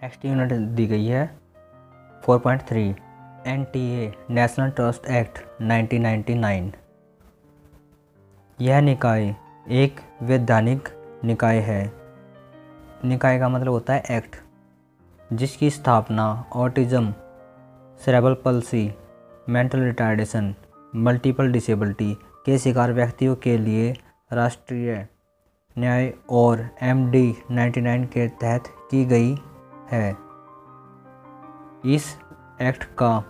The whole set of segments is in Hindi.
नेक्स्ट यूनिट दी गई है 4.3 NTA नेशनल ट्रस्ट एक्ट 1999। यह निकाय एक वैधानिक निकाय है। निकाय का मतलब होता है एक्ट, जिसकी स्थापना autism, cerebral palsy, mental retardation, multiple disability के शिकार व्यक्तियों के लिए राष्ट्रीय न्याय और MD 99 के तहत की गई है। इस एक्ट का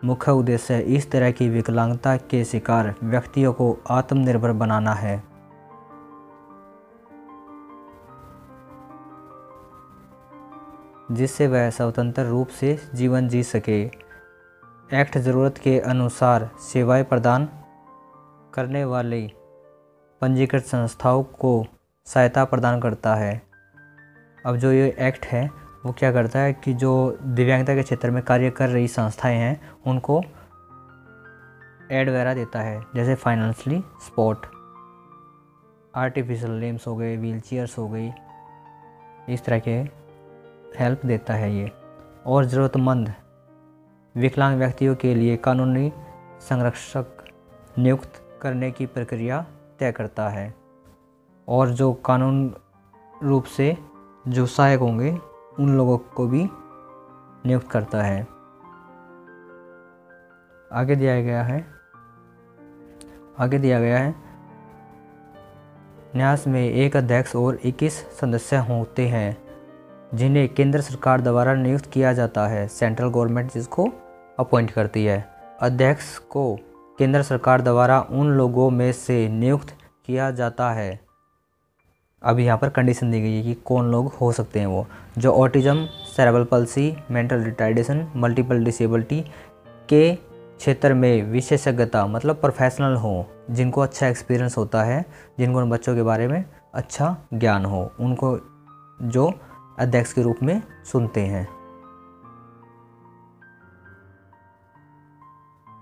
मुख्य उद्देश्य इस तरह की विकलांगता के शिकार व्यक्तियों को आत्मनिर्भर बनाना है। जिससे वह स्वतंत्र रूप से जीवन जी सके। एक्ट ज़रूरत के अनुसार सेवाएं प्रदान करने वाली पंजीकृत संस्थाओं को सहायता प्रदान करता है। अब जो ये एक्ट है वो क्या करता है कि जो दिव्यांगता के क्षेत्र में कार्य कर रही संस्थाएं हैं उनको एड वगैरह देता है, जैसे फाइनेंशियली सपोर्ट, आर्टिफिशियल लिम्स हो गए, व्हील चेयर्स हो गई, इस तरह के हेल्प देता है ये। और ज़रूरतमंद विकलांग व्यक्तियों के लिए कानूनी संरक्षक नियुक्त करने की प्रक्रिया तय करता है। और जो कानून रूप से जो सहायक होंगे उन लोगों को भी नियुक्त करता है। आगे दिया गया है न्यास में एक अध्यक्ष और 21 सदस्य होते हैं जिन्हें केंद्र सरकार द्वारा नियुक्त किया जाता है। सेंट्रल गवर्नमेंट जिसको अपॉइंट करती है। अध्यक्ष को केंद्र सरकार द्वारा उन लोगों में से नियुक्त किया जाता है। अब यहाँ पर कंडीशन दी गई है कि कौन लोग हो सकते हैं वो, जो autism, cerebral palsy, mental retardation, multiple disability के क्षेत्र में विशेषज्ञता मतलब प्रोफेशनल हो, जिनको अच्छा एक्सपीरियंस होता है, जिनको उन बच्चों के बारे में अच्छा ज्ञान हो, उनको जो अध्यक्ष के रूप में चुनते हैं।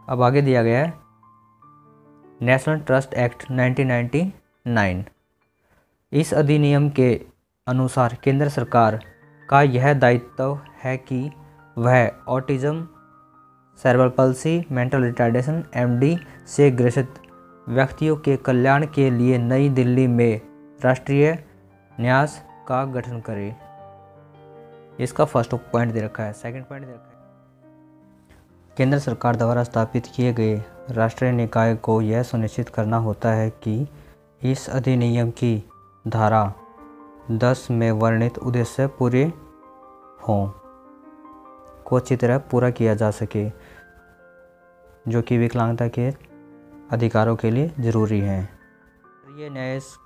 अब आगे दिया गया है नेशनल ट्रस्ट एक्ट 1999। इस अधिनियम के अनुसार केंद्र सरकार का यह दायित्व है कि वह autism, cerebral palsy, mental retardation MD से ग्रसित व्यक्तियों के कल्याण के लिए नई दिल्ली में राष्ट्रीय न्यास का गठन करे। इसका फर्स्ट पॉइंट दे रखा है। सेकंड पॉइंट दे रखा है केंद्र सरकार द्वारा स्थापित किए गए राष्ट्रीय निकाय को यह सुनिश्चित करना होता है कि इस अधिनियम की धारा 10 में वर्णित उद्देश्य पूरे हों, को अच्छी तरह पूरा किया जा सके, जो कि विकलांगता के अधिकारों के लिए ज़रूरी हैं। ये न्यास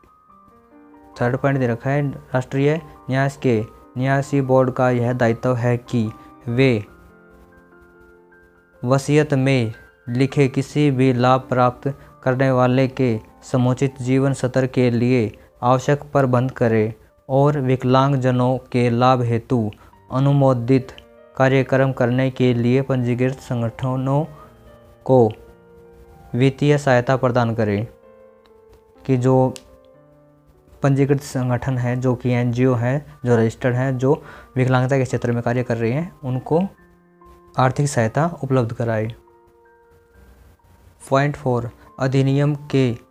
थर्ड पॉइंट दे रखा है राष्ट्रीय न्यास के न्यासी बोर्ड का यह दायित्व है कि वे वसीयत में लिखे किसी भी लाभ प्राप्त करने वाले के समुचित जीवन स्तर के लिए आवश्यक प्रबंध करें और विकलांगजनों के लाभ हेतु अनुमोदित कार्यक्रम करने के लिए पंजीकृत संगठनों को वित्तीय सहायता प्रदान करें। कि जो पंजीकृत संगठन है, जो कि NGO है, जो रजिस्टर्ड हैं, जो विकलांगता के क्षेत्र में कार्य कर रहे हैं, उनको आर्थिक सहायता उपलब्ध कराए। पॉइंट 4 अधिनियम के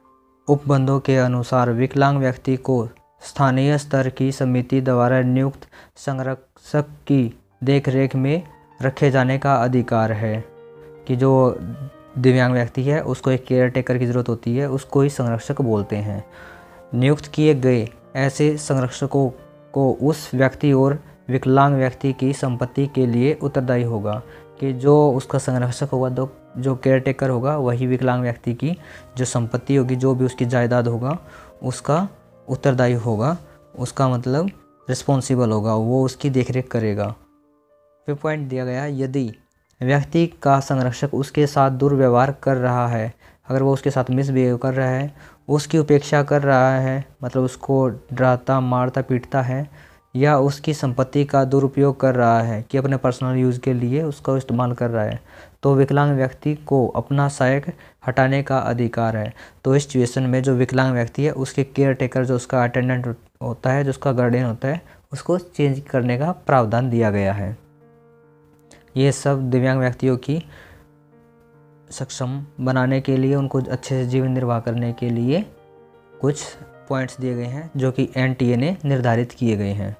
उपबंधों के अनुसार विकलांग व्यक्ति को स्थानीय स्तर की समिति द्वारा नियुक्त संरक्षक की देखरेख में रखे जाने का अधिकार है। कि जो दिव्यांग व्यक्ति है उसको एक केयर टेकर की ज़रूरत होती है, उसको ही संरक्षक बोलते हैं। नियुक्त किए गए ऐसे संरक्षकों को उस व्यक्ति और विकलांग व्यक्ति की संपत्ति के लिए उत्तरदायी होगा। कि जो उसका संरक्षक होगा, जो केयर टेकर होगा, वही विकलांग व्यक्ति की जो संपत्ति होगी, जो भी उसकी जायदाद होगा, उसका उत्तरदायी होगा। उसका मतलब रिस्पॉन्सिबल होगा, वो उसकी देखरेख करेगा। फिर पॉइंट दिया गया, यदि व्यक्ति का संरक्षक उसके साथ दुर्व्यवहार कर रहा है, अगर वो उसके साथ मिसबिहेव कर रहा है, उसकी उपेक्षा कर रहा है, मतलब उसको डराता, मारता, पीटता है, या उसकी संपत्ति का दुरुपयोग कर रहा है कि अपने पर्सनल यूज़ के लिए उसका इस्तेमाल कर रहा है, तो विकलांग व्यक्ति को अपना सहायक हटाने का अधिकार है। तो इस सिचुएशन में जो विकलांग व्यक्ति है उसके केयर टेकर, जो उसका अटेंडेंट होता है, जो उसका गार्डियन होता है, उसको चेंज करने का प्रावधान दिया गया है। ये सब दिव्यांग व्यक्तियों की सक्षम बनाने के लिए, उनको अच्छे से जीवन निर्वाह करने के लिए कुछ पॉइंट्स दिए गए हैं जो कि NTA ने निर्धारित किए गए हैं।